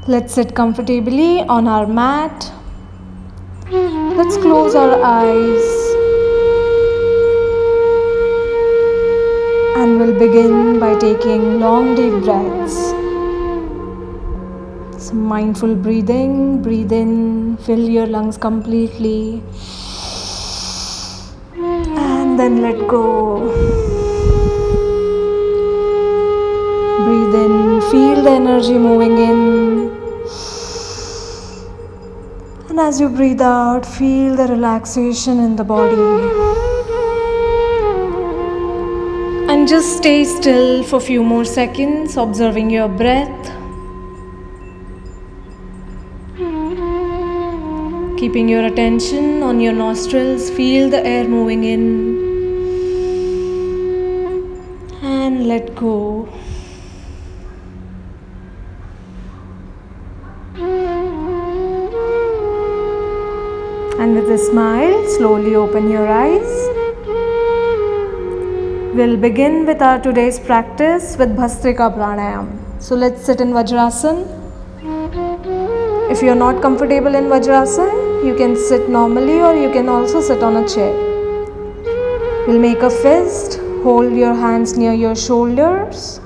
Let's sit comfortably on our mat. Let's close our eyes. And we'll begin by taking long deep breaths. Some mindful breathing. Breathe in, fill your lungs completely. And then let go. Breathe in, feel the energy moving in. And as you breathe out, feel the relaxation in the body. And just stay still for a few more seconds, observing your breath. Keeping your attention on your nostrils, feel the air moving in. And let go. And with a smile, slowly open your eyes. We'll begin with our today's practice with Bhastrika Pranayam. So let's sit in Vajrasana. If you're not comfortable in Vajrasana, you can sit normally or you can also sit on a chair. We'll make a fist, hold your hands near your shoulders.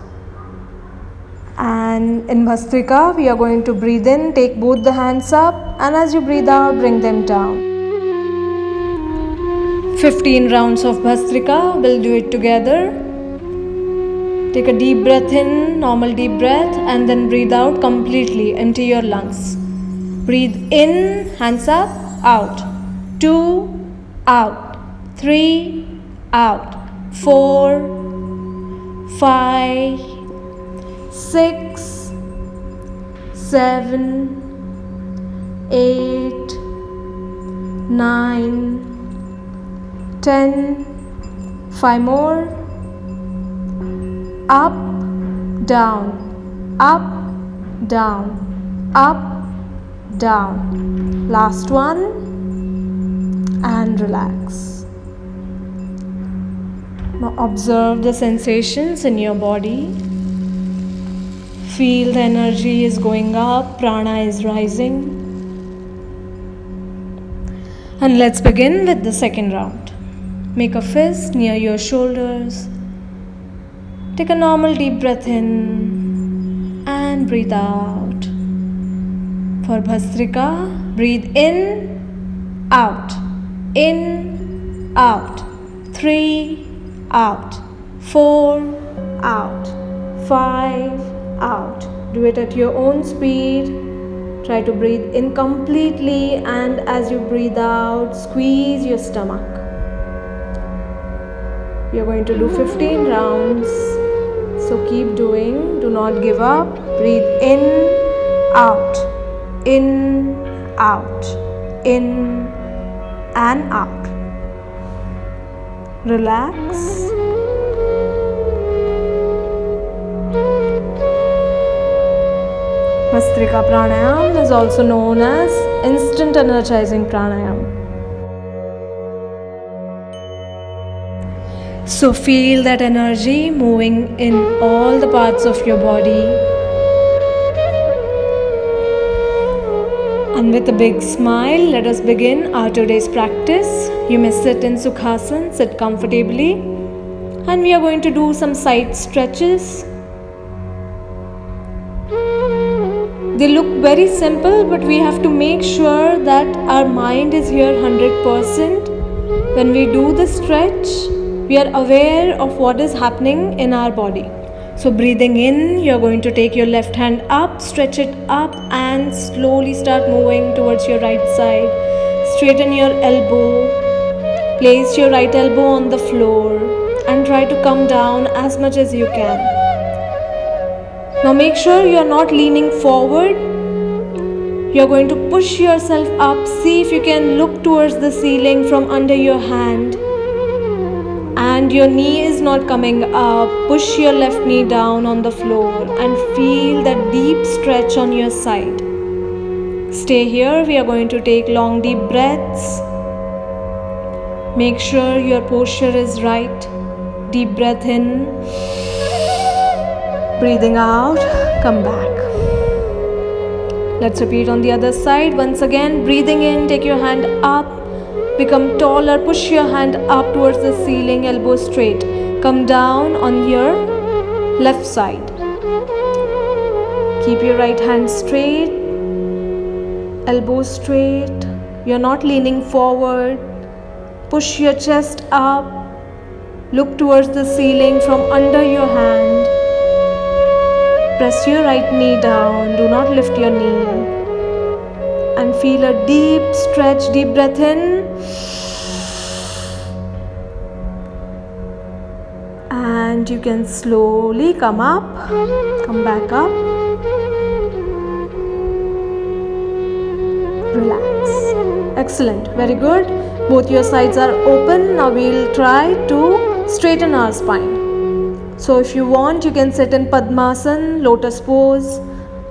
And in Bhastrika, we are going to breathe in, take both the hands up, and as you breathe out, bring them down. 15 rounds of Bhastrika, we'll do it together. Take a deep breath in, normal deep breath, and then breathe out completely, empty your lungs. Breathe in, hands up, out. 2, out. 3, out. 4, 5, 6, 7, 8, 9, 10, 5 more. Up, down, up, down, up, down. Last one. And relax. Now observe the sensations in your body. Feel the energy is going up, prana is rising. And let's begin with the second round. Make a fist near your shoulders. Take a normal deep breath in and breathe out. For Bhastrika, breathe in, out, in, out. 3, out. 4, out. 5, out. Do it at your own speed. Try to breathe in completely, and as you breathe out, squeeze your stomach. We are going to do 15 rounds. So keep doing. Do not give up. Breathe in, out, in, out, in, and out. Relax. Bhastrika Pranayam is also known as instant energizing pranayam. So feel that energy moving in all the parts of your body. And with a big smile, let us begin our today's practice. You may sit in Sukhasana, sit comfortably. And we are going to do some side stretches. They look very simple, but we have to make sure that our mind is here 100%. When we do the stretch, we are aware of what is happening in our body. So breathing in, you're going to take your left hand up, stretch it up, and slowly start moving towards your right side. Straighten your elbow. Place your right elbow on the floor and try to come down as much as you can. Now make sure you are not leaning forward. You are going to push yourself up. See if you can look towards the ceiling from under your hand. And your knee is not coming up. Push your left knee down on the floor and feel that deep stretch on your side. Stay here. We are going to take long deep breaths. Make sure your posture is right. Deep breath in. Breathing out, come back. Let's repeat on the other side. Once again, breathing in, take your hand up, become taller, push your hand up towards the ceiling, elbow straight. Come down on your left side. Keep your right hand straight, elbow straight. You're not leaning forward. Push your chest up. Look towards the ceiling from under your hand. Press your right knee down. Do not lift your knee. And feel a deep stretch, deep breath in. And you can slowly come up, come back up. Relax. Excellent. Very good. Both your sides are open. Now we'll try to straighten our spine. So if you want, you can sit in Padmasana, lotus pose,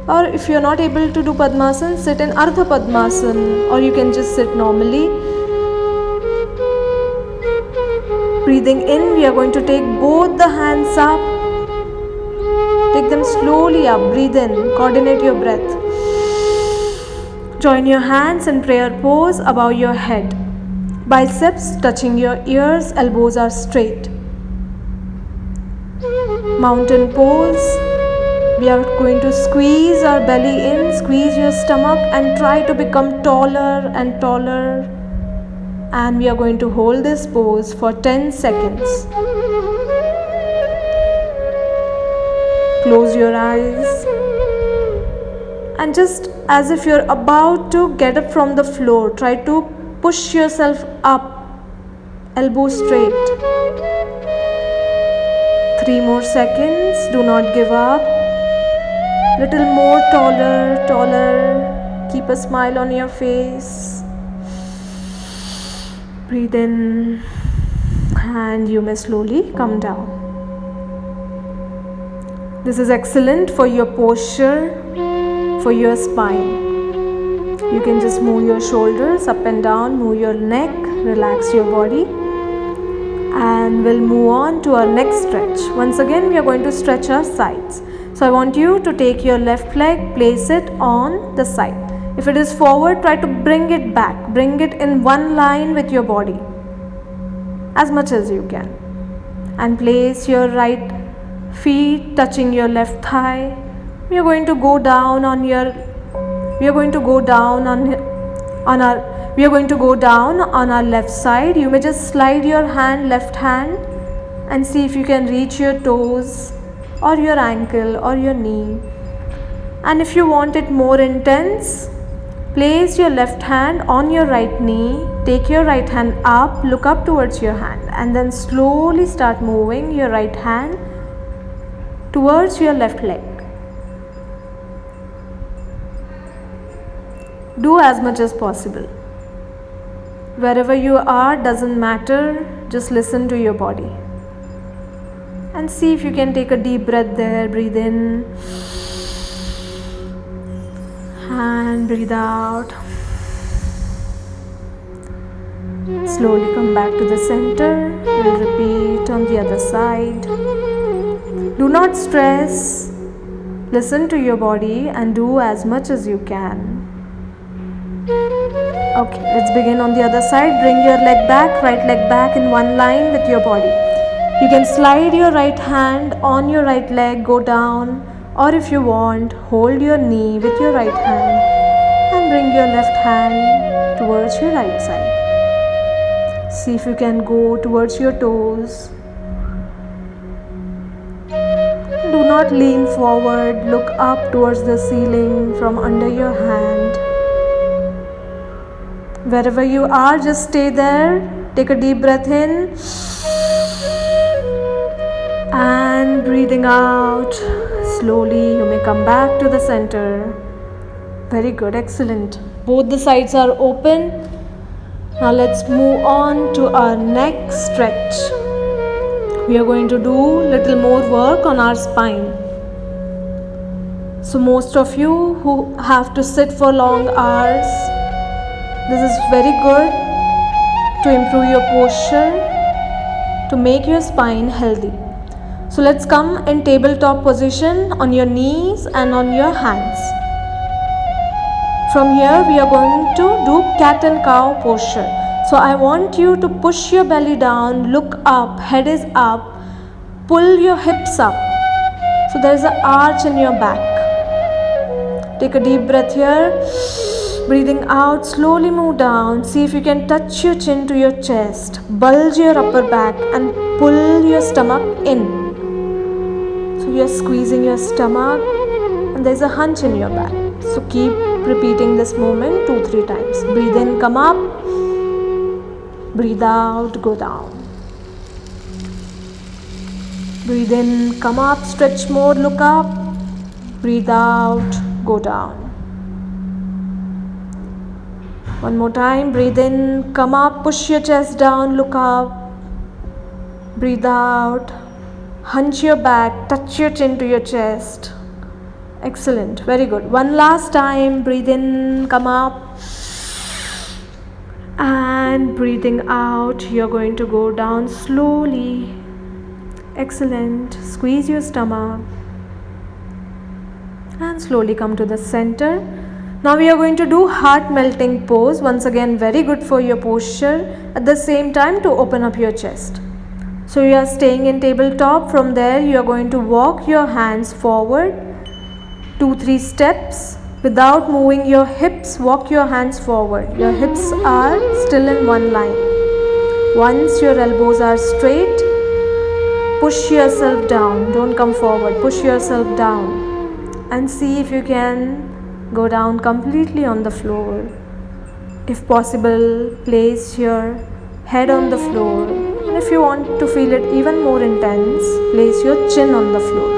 or if you're not able to do Padmasana, sit in Ardha Padmasana, or you can just sit normally. Breathing in, we are going to take both the hands up. Take them slowly up. Breathe in. Coordinate your breath. Join your hands in prayer pose above your head. Biceps touching your ears, elbows are straight. Mountain pose. We are going to squeeze our belly in, squeeze your stomach and try to become taller and taller. And we are going to hold this pose for 10 seconds. Close your eyes. And just as if you're about to get up from the floor, try to push yourself up, elbow straight. 3 more seconds. Do not give up. Little more taller, taller. Keep a smile on your face. Breathe in and you may slowly come down. This is excellent for your posture, for your spine. You can just move your shoulders up and down, move your neck, relax your body. And we'll move on to our next stretch. Once again, we are going to stretch our sides. So I want you to take your left leg, place it on the side. If it is forward, try to bring it back. Bring it in one line with your body as much as you can. And place your right feet touching your left thigh. We are going to go down on your left side. You may just slide your left hand and see if you can reach your toes or your ankle or your knee. And if you want it more intense, place your left hand on your right knee, take your right hand up, look up towards your hand, and then slowly start moving your right hand towards your left leg. Do as much as possible. Wherever you are, doesn't matter, just listen to your body. And see if you can take a deep breath there. Breathe in and breathe out. Slowly come back to the center. We'll repeat on the other side. Do not stress. Listen to your body and do as much as you can. Okay, let's begin on the other side. Bring your leg back, right leg back in one line with your body. You can slide your right hand on your right leg, go down, or if you want, hold your knee with your right hand and bring your left hand towards your right side. See if you can go towards your toes. Do not lean forward, look up towards the ceiling from under your hand. Wherever you are, just stay there. Take a deep breath in and breathing out. Slowly you may come back to the center. Very good, excellent. Both the sides are open. Now let's move on to our next stretch. We are going to do little more work on our spine. So most of you who have to sit for long hours, this is very good to improve your posture, to make your spine healthy. So let's come in tabletop position on your knees and on your hands. From here we are going to do cat and cow posture. So I want you to push your belly down, look up, head is up, pull your hips up. So there is an arch in your back. Take a deep breath here. Breathing out, slowly move down. See if you can touch your chin to your chest. Bulge your upper back and pull your stomach in. So you are squeezing your stomach and there is a hunch in your back. So keep repeating this movement 2-3 times. Breathe in, come up. Breathe out, go down. Breathe in, come up, stretch more, look up. Breathe out, go down. One more time. Breathe in, come up, push your chest down, look up. Breathe out, hunch your back, touch your chin to your chest. Excellent, very good. One last time. Breathe in, come up, and breathing out, you're going to go down slowly. Excellent. Squeeze your stomach and slowly come to the center. Now we are going to do heart melting pose. Once again, very good for your posture. At the same time, to open up your chest. So you are staying in tabletop. From there you are going to walk your hands forward 2-3 steps without moving your hips. Walk your hands forward. Your hips are still in one line. Once your elbows are straight, push yourself down. Don't come forward. Push yourself down and see if you can go down completely on the floor. If possible, place your head on the floor, and if you want to feel it even more intense, place your chin on the floor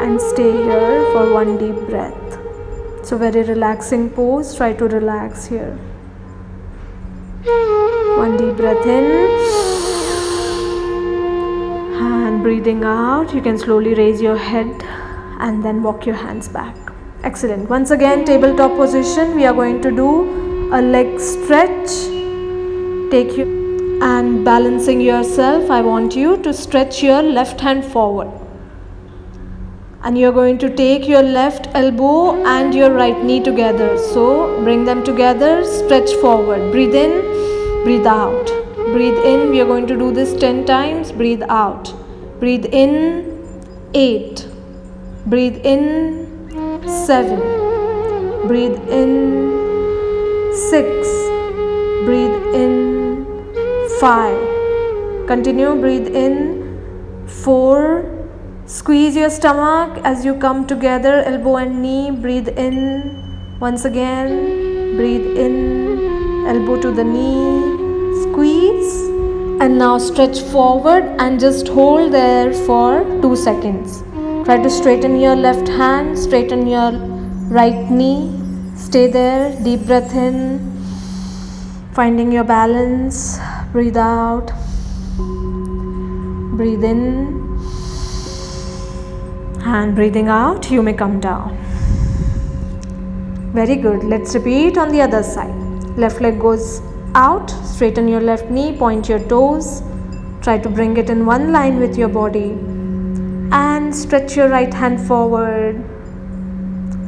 and stay here for one deep breath. So very relaxing pose. Try to relax here. One deep breath in and breathing out. You can slowly raise your head and then walk your hands back. Excellent. Once again, tabletop position. We are going to do a leg stretch. Take your and balancing yourself, I want you to stretch your left hand forward. And you are going to take your left elbow and your right knee together. So bring them together, stretch forward. Breathe in, breathe out. Breathe in. We are going to do this 10 times. Breathe out. Breathe in 8. Breathe in 7. Breathe in 6. Breathe in 5. Continue. Breathe in 4. Squeeze your stomach as you come together, elbow and knee. Breathe in once again. Breathe in, elbow to the knee. Squeeze. And now stretch forward and just hold there for 2 seconds. Try to straighten your left hand, straighten your right knee. Stay there. Deep breath in, finding your balance. Breathe out. Breathe in. And breathing out, you may come down. Very good. Let's repeat on the other side. Left leg goes out. Straighten your left knee. Point your toes. Try to bring it in one line with your body. And stretch your right hand forward.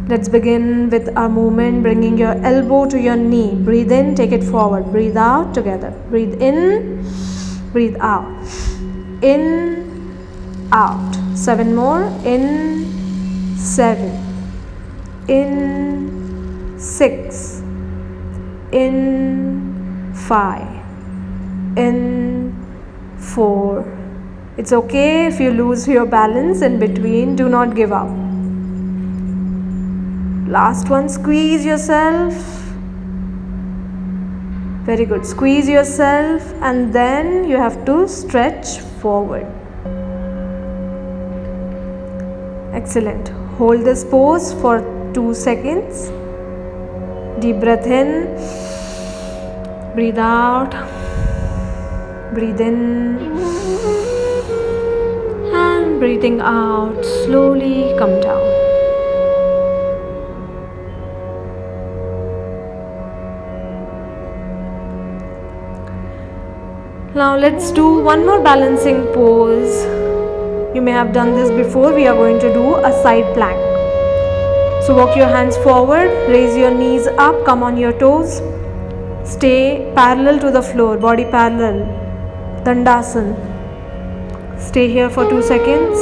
Let's begin with our movement, bringing your elbow to your knee. Breathe in, take it forward. Breathe out together. Breathe in, breathe out. In, out. 7 more. In, 7. In, 6. In, 5. In, 4. It's okay if you lose your balance in between. Do not give up. Last one. Squeeze yourself. Very good. Squeeze yourself and then you have to stretch forward. Excellent. Hold this pose for 2 seconds. Deep breath in. Breathe out. Breathe in. And breathing out. Slowly come down. Now let's do one more balancing pose. You may have done this before. We are going to do a side plank. So walk your hands forward, raise your knees up, come on your toes. Stay parallel to the floor, body parallel. Dandasana. Stay here for 2 seconds.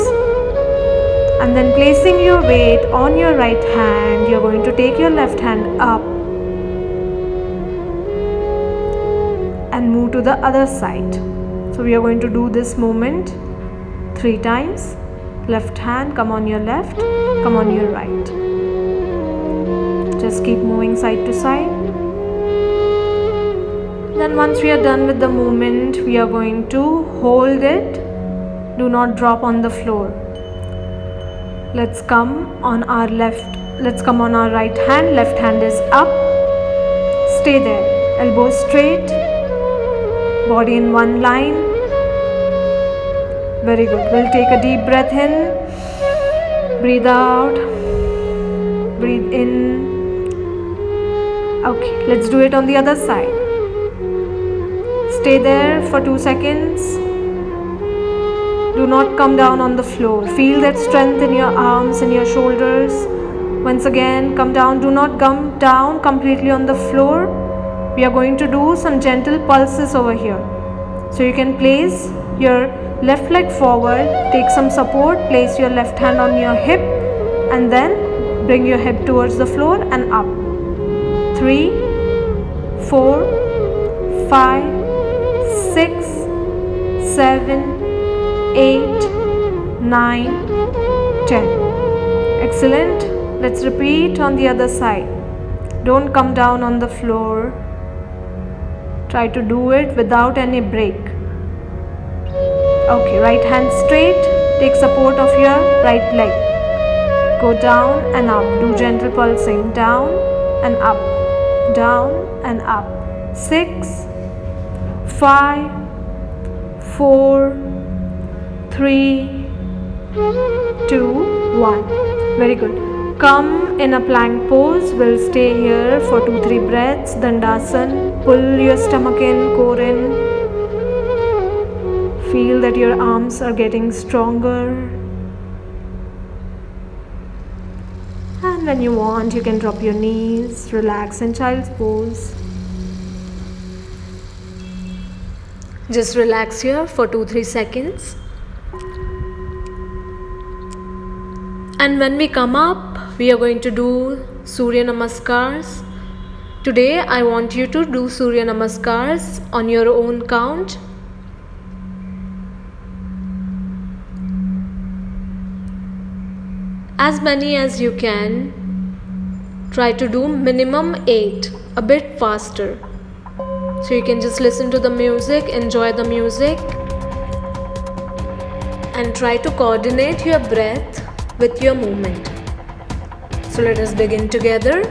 And then placing your weight on your right hand, you're going to take your left hand up and move to the other side. So we are going to do this movement 3 times. Left hand, come on your left, come on your right. Just keep moving side to side. Then once we are done with the movement, we are going to hold it. Do not drop on the floor. Let's come on our right hand. Left hand is up. Stay there. Elbows straight. Body in one line. Very good. We'll take a deep breath in. Breathe out. Breathe in. Okay, let's do it on the other side. Stay there for 2 seconds. Do not come down on the floor. Feel that strength in your arms and your shoulders. Once again, come down. Do not come down completely on the floor. We are going to do some gentle pulses over here. So you can place your left leg forward, take some support, place your left hand on your hip, and then bring your hip towards the floor and up. 3, 4, 5, 6, 7, 8, 9, 10. Excellent. Let's repeat on the other side. Don't come down on the floor. Try to do it without any break. Okay, right hand straight. Take support of your right leg. Go down and up. Do gentle pulsing. Down and up. Down and up. 6, 5, 4, 3, 2, 1. Very good. Come in a plank pose. We'll stay here for 2-3 breaths. Dandasana. Pull your stomach in, core in. Feel that your arms are getting stronger. And when you want, you can drop your knees, relax in child's pose. Just relax here for 2-3 seconds. And when we come up, we are going to do Surya Namaskars. Today I want you to do Surya Namaskars on your own count. As many as you can. Try to do minimum 8, a bit faster. So you can just listen to the music, enjoy the music, and try to coordinate your breath with your movement. So let us begin together.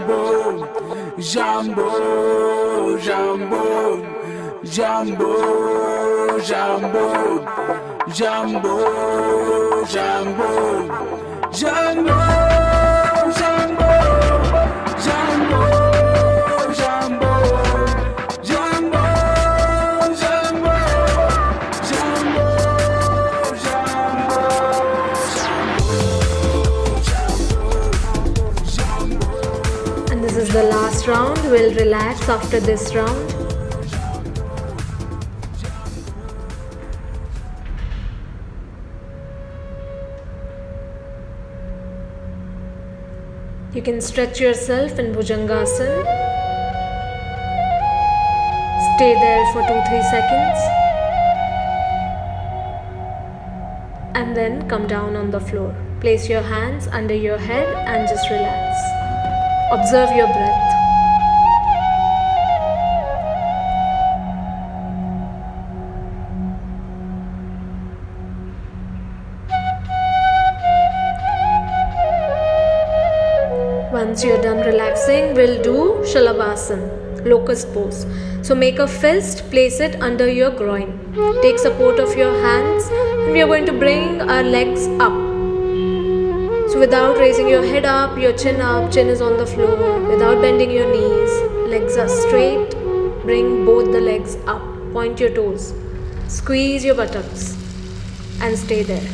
Jumbo, Jumbo, Jumbo, Jumbo, Jumbo, Jumbo, Jumbo, Jumbo, Jumbo, Jumbo, Jumbo, Jumbo, Jumbo, Jumbo. And this is the last round. We'll relax after this round. You can stretch yourself in Bhujangasana. Stay there for 2-3 seconds. And then come down on the floor. Place your hands under your head and just relax. Observe your breath. Once you're done relaxing, we'll do Shalabhasana, locust pose. So make a fist, place it under your groin. Take support of your hands and we are going to bring our legs up. So without raising your head up, your chin is on the floor. Without bending your knees, legs are straight. Bring both the legs up. Point your toes. Squeeze your buttocks and stay there.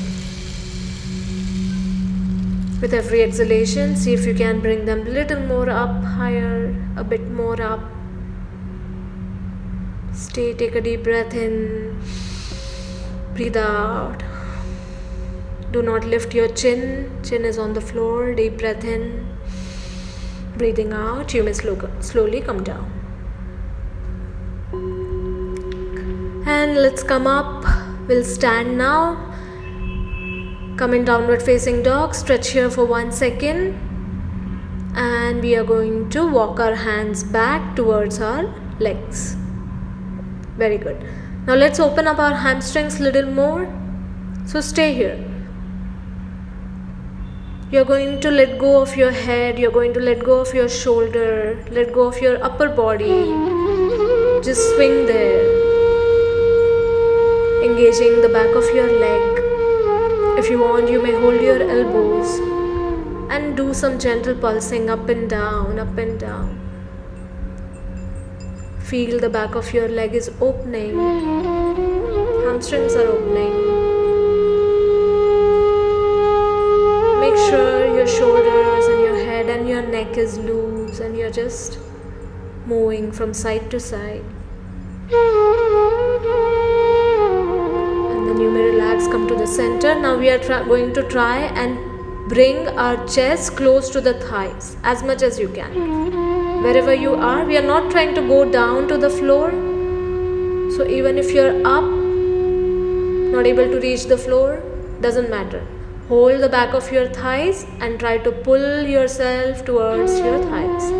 With every exhalation, see if you can bring them a little more up, higher, a bit more up. Stay, take a deep breath in, breathe out. Do not lift your chin is on the floor. Deep breath in, breathing out. You may slowly come down. And let's come up. We'll stand now. Come in downward facing dog. Stretch here for 1 second. And we are going to walk our hands back towards our legs. Very good. Now let's open up our hamstrings a little more. So stay here. You're going to let go of your head. You're going to let go of your shoulder. Let go of your upper body. Just swing there. Engaging the back of your leg. If you want, you may hold your elbows and do some gentle pulsing up and down, up and down. Feel the back of your leg is opening. Hamstrings are opening. Make sure your shoulders and your head and your neck is loose and you're just moving from side to side. You may relax, come to the center. Now we are going to try and bring our chest close to the thighs as much as you can. Wherever you are, we are not trying to go down to the floor. So even if you're up, not able to reach the floor, doesn't matter. Hold the back of your thighs and try to pull yourself towards your thighs.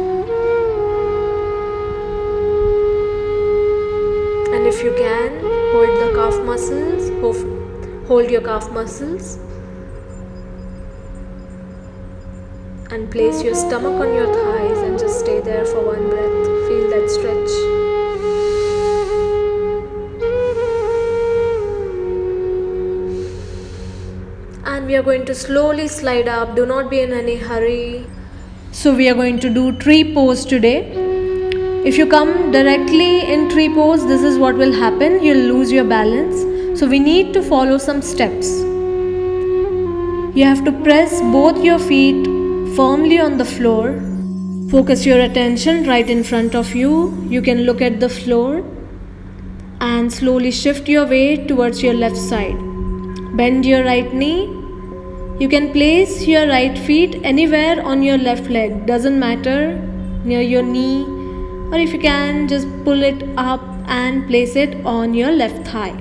And if you can, hold the calf muscles, hold your calf muscles and place your stomach on your thighs and just stay there for one breath. Feel that stretch. And we are going to slowly slide up. Do not be in any hurry. So we are going to do tree pose today. If you come directly in tree pose, this is what will happen. You'll lose your balance. So we need to follow some steps. You have to press both your feet firmly on the floor. Focus your attention right in front of you. You can look at the floor and slowly shift your weight towards your left side. Bend your right knee. You can place your right feet anywhere on your left leg. Doesn't matter, near your knee. Or if you can, just pull it up and place it on your left thigh.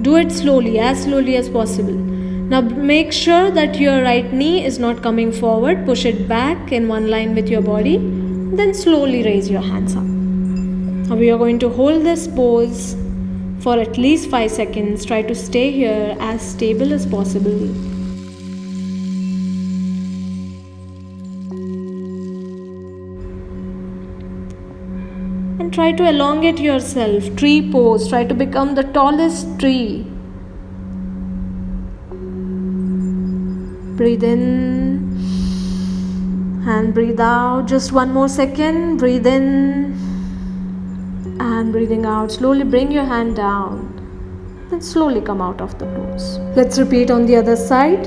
Do it slowly as possible. Now make sure that your right knee is not coming forward. Push it back in one line with your body. Then slowly raise your hands up. Now we are going to hold this pose for at least 5 seconds. Try to stay here as stable as possible. And try to elongate yourself. Tree pose. Try to become the tallest tree. Breathe in and breathe out. Just one more second. Breathe in and breathing out. Slowly bring your hand down. Then slowly come out of the pose. Let's repeat on the other side.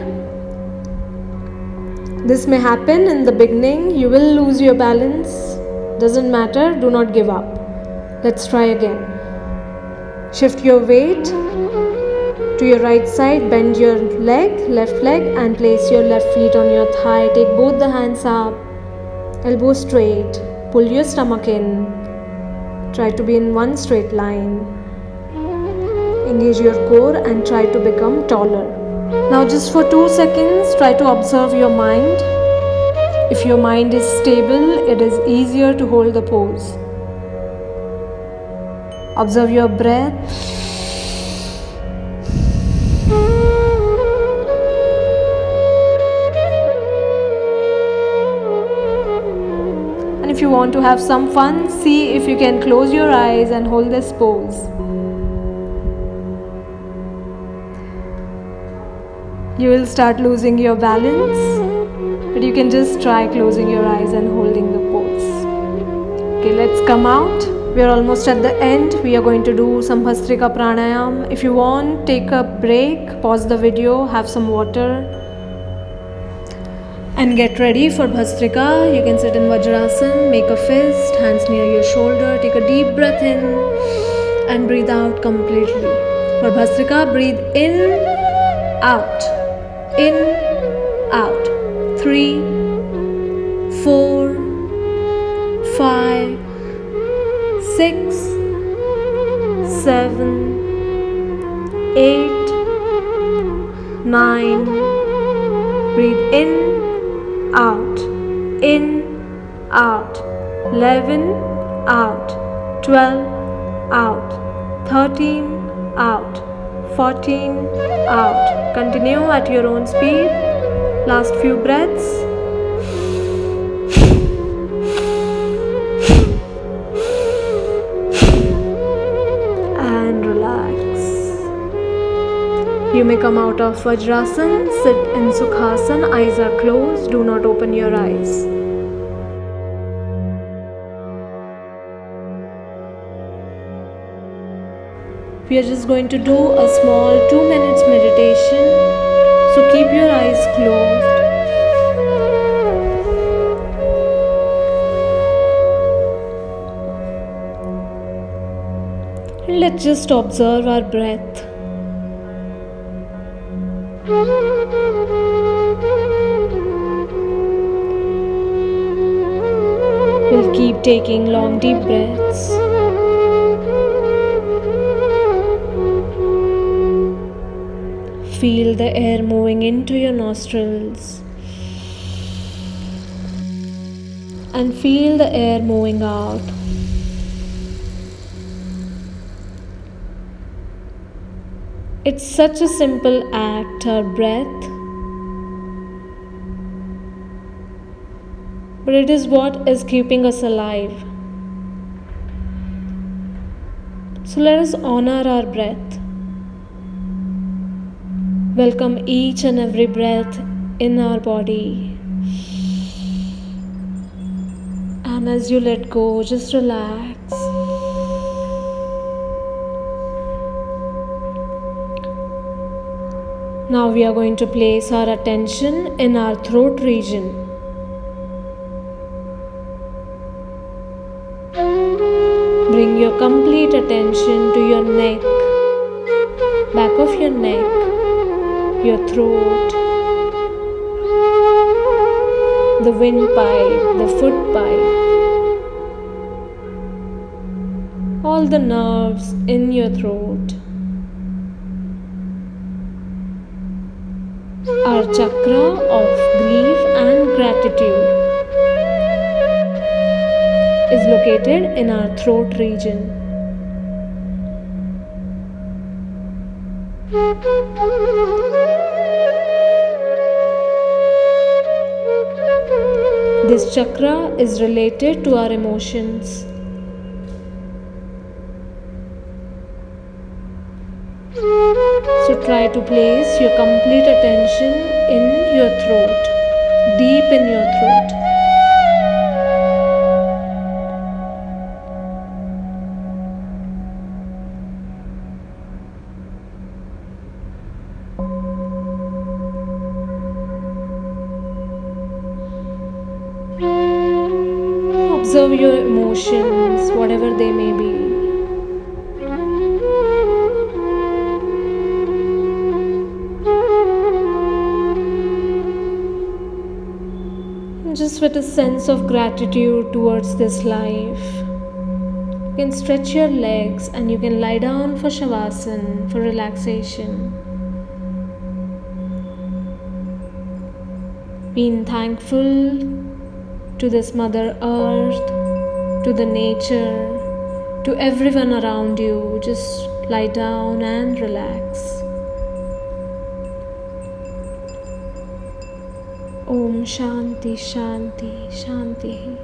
This may happen in the beginning. You will lose your balance. Doesn't matter. Do not give up. Let's try again. Shift your weight to your right side. Bend your left leg, and place your left feet on your thigh. Take both the hands up. Elbow straight. Pull your stomach in. Try to be in one straight line. Engage your core and try to become taller. Now just for 2 seconds, try to observe your mind. If your mind is stable, it is easier to hold the pose. Observe your breath. And if you want to have some fun, see if you can close your eyes and hold this pose. You will start losing your balance, but you can just try closing your eyes and holding the pose. Okay, let's come out. We are almost at the end. We are going to do some Bhastrika Pranayam. If you want, take a break, pause the video, have some water, and get ready for Bhastrika. You can sit in Vajrasan, make a fist, hands near your shoulder, take a deep breath in and breathe out completely. For Bhastrika, breathe in, out. In, out. 3, 4, 5, 6, 7, 8, 9. Breathe in, out. In, out. 11, out. 12, out. 13, out. 14, out. Continue at your own speed. Last few breaths. And relax. You may come out of Vajrasan, sit in Sukhasana, eyes are closed, do not open your eyes. We are just going to do a small 2 minutes meditation. So keep your eyes closed. And let's just observe our breath. We'll keep taking long deep breaths. Feel the air moving into your nostrils and feel the air moving out. It's such a simple act, our breath, but it is what is keeping us alive. So let us honor our breath. Welcome each and every breath in our body. And as you let go, just relax. Now we are going to place our attention in our throat region. Bring your complete attention to your neck, back of your neck, your throat, the windpipe, the foot pipe, all the nerves in your throat. Our chakra of grief and gratitude is located in our throat region. This chakra is related to our emotions. So try to place your complete attention in your throat, deep in your throat. Observe your emotions, whatever they may be. Just with a sense of gratitude towards this life. You can stretch your legs and you can lie down for Shavasana, for relaxation. Being thankful to this Mother Earth, to the nature, to everyone around you. Just lie down and relax. Om Shanti Shanti Shanti.